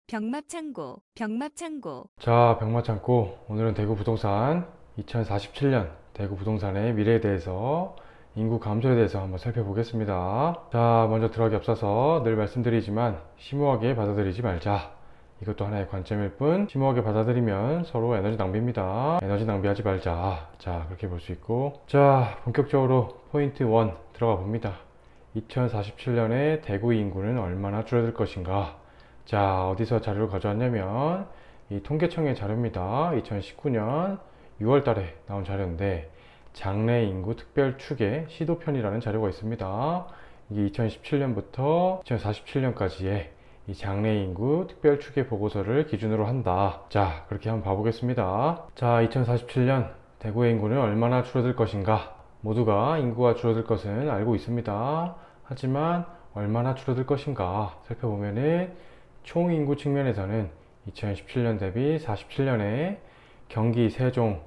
병합창고, 병합창고. 자, 병마창고. 오늘은 대구 부동산 2047년 대구 부동산의 미래에 대해서 인구 감소에 대해서 한번 살펴보겠습니다. 자, 먼저 들어가기 앞서서 늘 말씀드리지만 심오하게 받아들이지 말자. 이것도 하나의 관점일 뿐 심오하게 받아들이면 서로 에너지 낭비입니다. 에너지 낭비하지 말자. 자, 그렇게 볼 수 있고, 자, 본격적으로 포인트 1 들어가 봅니다. 2047년에 대구 인구는 얼마나 줄어들 것인가. 자, 어디서 자료를 가져왔냐면 이 통계청의 자료입니다. 2019년 6월 달에 나온 자료인데 장래 인구 특별 추계 시도편이라는 자료가 있습니다. 이게 2017년부터 2047년까지의 이 장래 인구 특별 추계 보고서를 기준으로 한다. 자, 그렇게 한번 봐보겠습니다. 자, 2047년 대구의 인구는 얼마나 줄어들 것인가. 모두가 인구가 줄어들 것은 알고 있습니다. 하지만 얼마나 줄어들 것인가 살펴보면은 총 인구 측면에서는 2017년 대비 47년에 경기, 세종,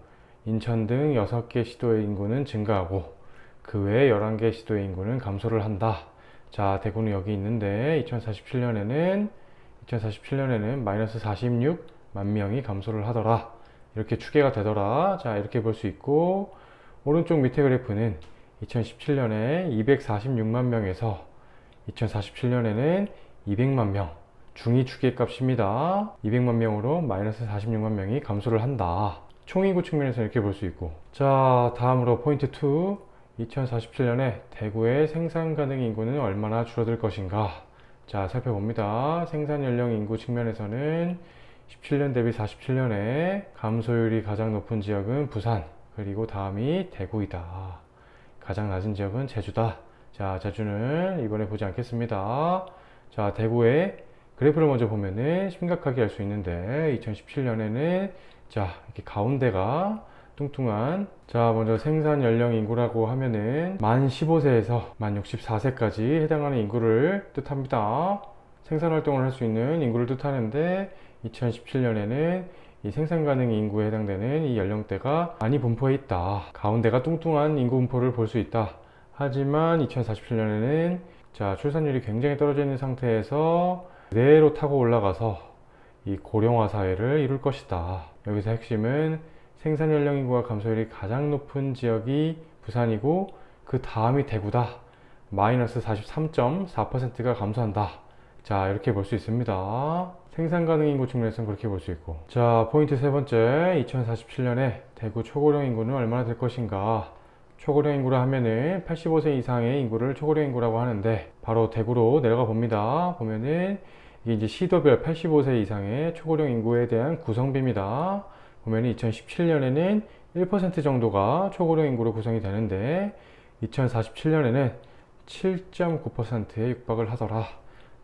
인천 등 6개 시도의 인구는 증가하고 그 외 11개 시도의 인구는 감소를 한다. 자, 대구는 여기 있는데 2047년에는 마이너스 46만 명이 감소를 하더라. 이렇게 추계가 되더라. 자, 이렇게 볼 수 있고, 오른쪽 밑에 그래프는 2017년에 246만 명에서 2047년에는 200만 명, 중위 추계 값입니다. 200만 명으로 마이너스 46만 명이 감소를 한다. 총인구 측면에서 이렇게 볼 수 있고, 자, 다음으로 포인트 2, 2047년에 대구의 생산 가능 인구는 얼마나 줄어들 것인가. 자, 살펴봅니다. 생산 연령 인구 측면에서는 17년 대비 47년에 감소율이 가장 높은 지역은 부산, 그리고 다음이 대구이다. 가장 낮은 지역은 제주다. 자, 제주는 이번에 보지 않겠습니다. 자, 대구의 그래프를 먼저 보면은 심각하게 알 수 있는데 2017년에는 자, 이렇게 가운데가 뚱뚱한, 자, 먼저 생산 연령 인구라고 하면은 만 15세에서 만 64세까지 해당하는 인구를 뜻합니다. 생산 활동을 할 수 있는 인구를 뜻하는데 2017년에는 이 생산 가능 인구에 해당되는 이 연령대가 많이 분포해 있다. 가운데가 뚱뚱한 인구 분포를 볼 수 있다. 하지만 2047년에는 자, 출산율이 굉장히 떨어져 있는 상태에서 그대로 타고 올라가서 이 고령화 사회를 이룰 것이다. 여기서 핵심은 생산 연령 인구와 감소율이 가장 높은 지역이 부산이고 그 다음이 대구다. 마이너스 43.4%가 감소한다. 자, 이렇게 볼 수 있습니다. 생산 가능 인구 측면에서는 그렇게 볼 수 있고, 자, 포인트 세 번째, 2047년에 대구 초고령 인구는 얼마나 될 것인가. 초고령 인구라 하면은 85세 이상의 인구를 초고령 인구라고 하는데, 바로 대구로 내려가 봅니다. 보면은 이게 이제 시도별 85세 이상의 초고령 인구에 대한 구성비입니다. 보면은 2017년에는 1% 정도가 초고령 인구로 구성이 되는데 2047년에는 7.9%에 육박을 하더라.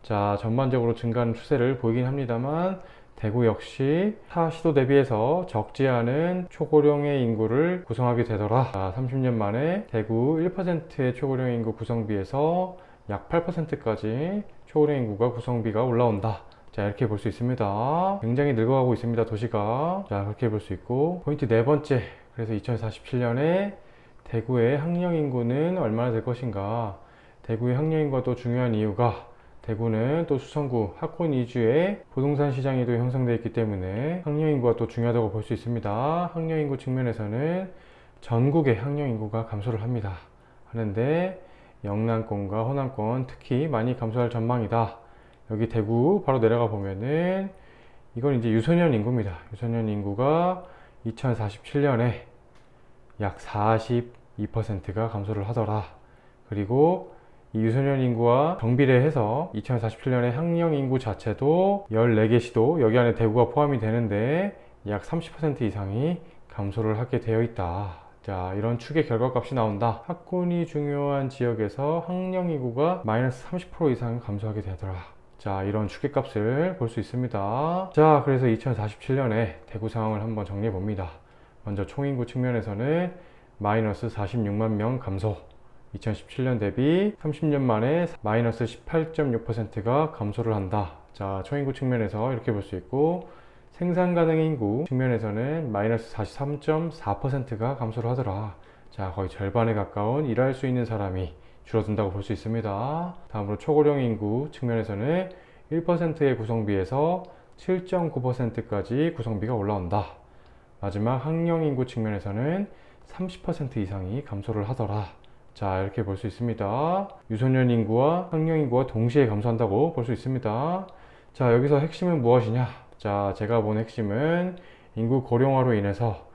자, 전반적으로 증가하는 추세를 보이긴 합니다만 대구 역시 타 시도 대비해서 적지 않은 초고령의 인구를 구성하게 되더라. 자, 30년 만에 대구 1%의 초고령 인구 구성비에서 약 8%까지 초고령 인구가 구성비가 올라온다. 자, 이렇게 볼 수 있습니다. 굉장히 늙어가고 있습니다, 도시가. 자, 그렇게 볼 수 있고, 포인트 네 번째, 그래서 2047년에 대구의 학령 인구는 얼마나 될 것인가. 대구의 학령 인구가 또 중요한 이유가 대구는 또 수성구 학군 위주의 부동산 시장이 또 형성되어 있기 때문에 학령 인구가 또 중요하다고 볼 수 있습니다. 학령 인구 측면에서는 전국의 학령 인구가 감소를 합니다. 하는데 영남권과 호남권 특히 많이 감소할 전망이다. 여기 대구 바로 내려가 보면은 이건 이제 유소년 인구입니다. 유소년 인구가 2047년에 약 42%가 감소를 하더라. 그리고 이 유소년 인구와 정비례해서 2047년에 학령 인구 자체도 14개 시도, 여기 안에 대구가 포함이 되는데 약 30% 이상이 감소를 하게 되어 있다. 자, 이런 추계 결과값이 나온다. 학군이 중요한 지역에서 학령 인구가 마이너스 30% 이상 감소하게 되더라. 자, 이런 추계값을 볼 수 있습니다. 자, 그래서 2047년에 대구 상황을 한번 정리해 봅니다. 먼저 총인구 측면에서는 마이너스 46만 명 감소, 2017년 대비 30년 만에 마이너스 18.6%가 감소를 한다. 자, 총인구 측면에서 이렇게 볼 수 있고, 생산 가능 인구 측면에서는 마이너스 43.4%가 감소를 하더라. 자, 거의 절반에 가까운 일할 수 있는 사람이 줄어든다고 볼 수 있습니다. 다음으로 초고령 인구 측면에서는 1%의 구성비에서 7.9%까지 구성비가 올라온다. 마지막 학령 인구 측면에서는 30% 이상이 감소를 하더라. 자, 이렇게 볼 수 있습니다. 유소년 인구와 학령 인구가 동시에 감소한다고 볼 수 있습니다. 자, 여기서 핵심은 무엇이냐? 자, 제가 본 핵심은 인구 고령화로 인해서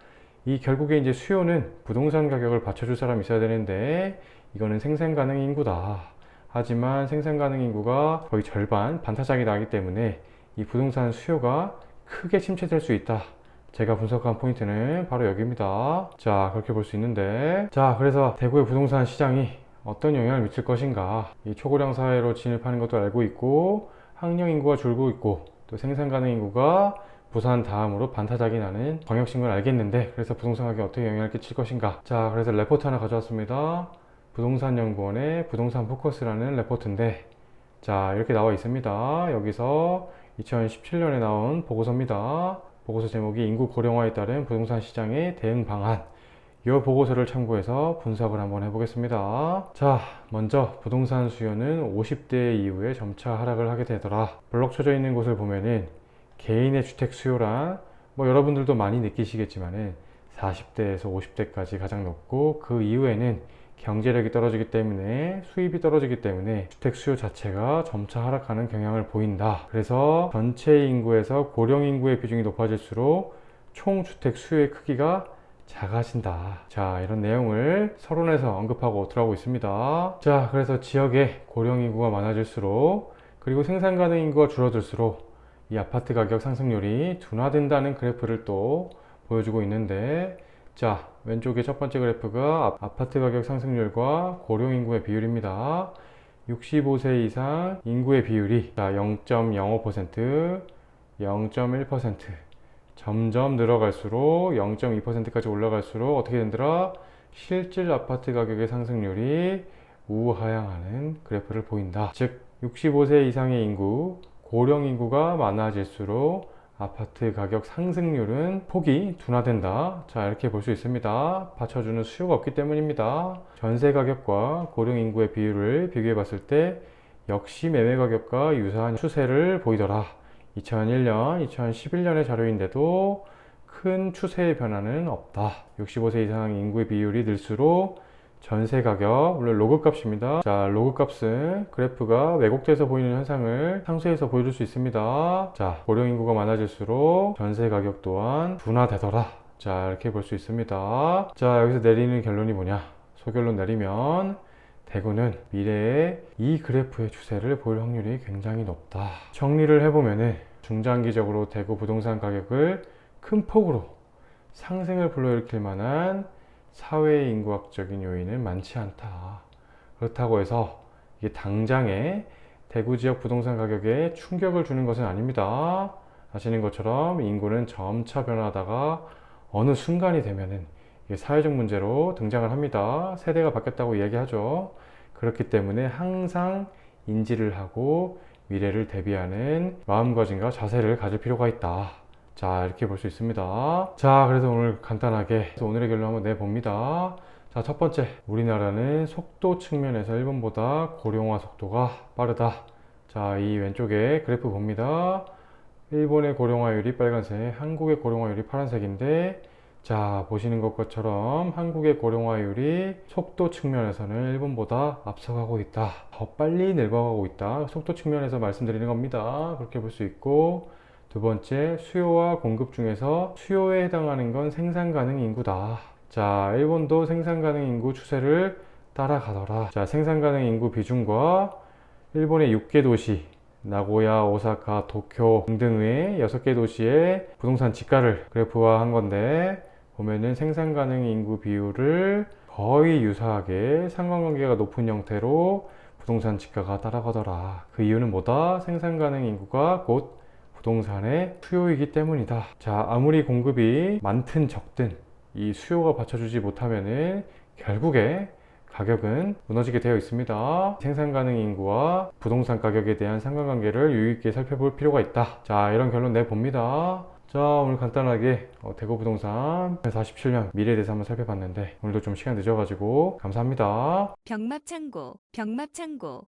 이 결국에 이제 수요는 부동산 가격을 받쳐줄 사람이 있어야 되는데 이거는 생산 가능 인구다. 하지만 생산 가능 인구가 거의 절반, 반타작이 나기 때문에 이 부동산 수요가 크게 침체될 수 있다. 제가 분석한 포인트는 바로 여기입니다. 자, 그렇게 볼 수 있는데, 자, 그래서 대구의 부동산 시장이 어떤 영향을 미칠 것인가. 이 초고령 사회로 진입하는 것도 알고 있고, 학령 인구가 줄고 있고, 또 생산 가능 인구가 부산 다음으로 반타작이 나는 광역신 걸 알겠는데, 그래서 부동산 가격에 어떻게 영향을 끼칠 것인가. 자, 그래서 레포트 하나 가져왔습니다. 부동산연구원의 부동산 포커스라는 레포트인데, 자, 이렇게 나와 있습니다. 여기서 2017년에 나온 보고서입니다. 보고서 제목이 인구 고령화에 따른 부동산 시장의 대응 방안. 이 보고서를 참고해서 분석을 한번 해보겠습니다. 자, 먼저 부동산 수요는 50대 이후에 점차 하락을 하게 되더라. 블록 쳐져 있는 곳을 보면은 개인의 주택 수요란 여러분들도 많이 느끼시겠지만은 40대에서 50대까지 가장 높고, 그 이후에는 경제력이 떨어지기 때문에, 수입이 떨어지기 때문에 주택 수요 자체가 점차 하락하는 경향을 보인다. 그래서 전체 인구에서 고령 인구의 비중이 높아질수록 총 주택 수요의 크기가 작아진다. 자, 이런 내용을 서론에서 언급하고 들어가고 있습니다. 자, 그래서 지역에 고령 인구가 많아질수록, 그리고 생산 가능 인구가 줄어들수록 이 아파트 가격 상승률이 둔화된다는 그래프를 또 보여주고 있는데, 자, 왼쪽에 첫 번째 그래프가 아파트 가격 상승률과 고령 인구의 비율입니다. 65세 이상 인구의 비율이 0.05%, 0.1%, 점점 늘어갈수록 0.2%까지 올라갈수록 어떻게 된더라? 실질 아파트 가격의 상승률이 우하향하는 그래프를 보인다. 즉 65세 이상의 인구, 고령 인구가 많아질수록 아파트 가격 상승률은 폭이 둔화된다. 자, 이렇게 볼 수 있습니다. 받쳐주는 수요가 없기 때문입니다. 전세 가격과 고령 인구의 비율을 비교해 봤을 때 역시 매매 가격과 유사한 추세를 보이더라. 2001년, 2011년의 자료인데도 큰 추세의 변화는 없다. 65세 이상 인구의 비율이 늘수록 전세 가격, 물론 로그 값입니다. 자, 로그 값은 그래프가 왜곡돼서 보이는 현상을 상수해서 보여줄 수 있습니다. 자, 고령 인구가 많아질수록 전세 가격 또한 둔화되더라. 자, 이렇게 볼 수 있습니다. 자, 여기서 내리는 결론이 뭐냐? 소결론 내리면 대구는 미래에 이 그래프의 추세를 보일 확률이 굉장히 높다. 정리를 해보면은 중장기적으로 대구 부동산 가격을 큰 폭으로 상승을 불러일으킬 만한 사회 인구학적인 요인은 많지 않다. 그렇다고 해서 이게 당장에 대구 지역 부동산 가격에 충격을 주는 것은 아닙니다. 아시는 것처럼 인구는 점차 변화하다가 어느 순간이 되면은 이게 사회적 문제로 등장을 합니다. 세대가 바뀌었다고 이야기하죠. 그렇기 때문에 항상 인지를 하고 미래를 대비하는 마음가짐과 자세를 가질 필요가 있다. 자, 이렇게 볼 수 있습니다. 자, 그래서 오늘 간단하게 오늘의 결론 한번 내봅니다. 자, 첫 번째, 우리나라는 속도 측면에서 일본보다 고령화 속도가 빠르다. 자, 이 왼쪽에 그래프 봅니다. 일본의 고령화율이 빨간색, 한국의 고령화율이 파란색인데, 자, 보시는 것처럼 한국의 고령화율이 속도 측면에서는 일본보다 앞서가고 있다. 더 빨리 늙어가고 있다. 속도 측면에서 말씀드리는 겁니다. 그렇게 볼 수 있고, 두 번째, 수요와 공급 중에서 수요에 해당하는 건 생산 가능 인구다. 자, 일본도 생산 가능 인구 추세를 따라가더라. 자, 생산 가능 인구 비중과 일본의 6개 도시, 나고야, 오사카, 도쿄 등등의 6개 도시의 부동산 지가를 그래프화한 건데, 보면은 생산 가능 인구 비율을 거의 유사하게 상관관계가 높은 형태로 부동산 지가가 따라가더라. 그 이유는 뭐다? 생산 가능 인구가 곧 부동산의 수요이기 때문이다. 자, 아무리 공급이 많든 적든 이 수요가 받쳐주지 못하면은 결국에 가격은 무너지게 되어 있습니다. 생산 가능 인구와 부동산 가격에 대한 상관관계를 유의 있게 살펴볼 필요가 있다. 자, 이런 결론 내봅니다. 자, 오늘 간단하게 대구 부동산 47년 미래에 대해서 한번 살펴봤는데, 오늘도 좀 시간 늦어가지고 감사합니다. 병합창고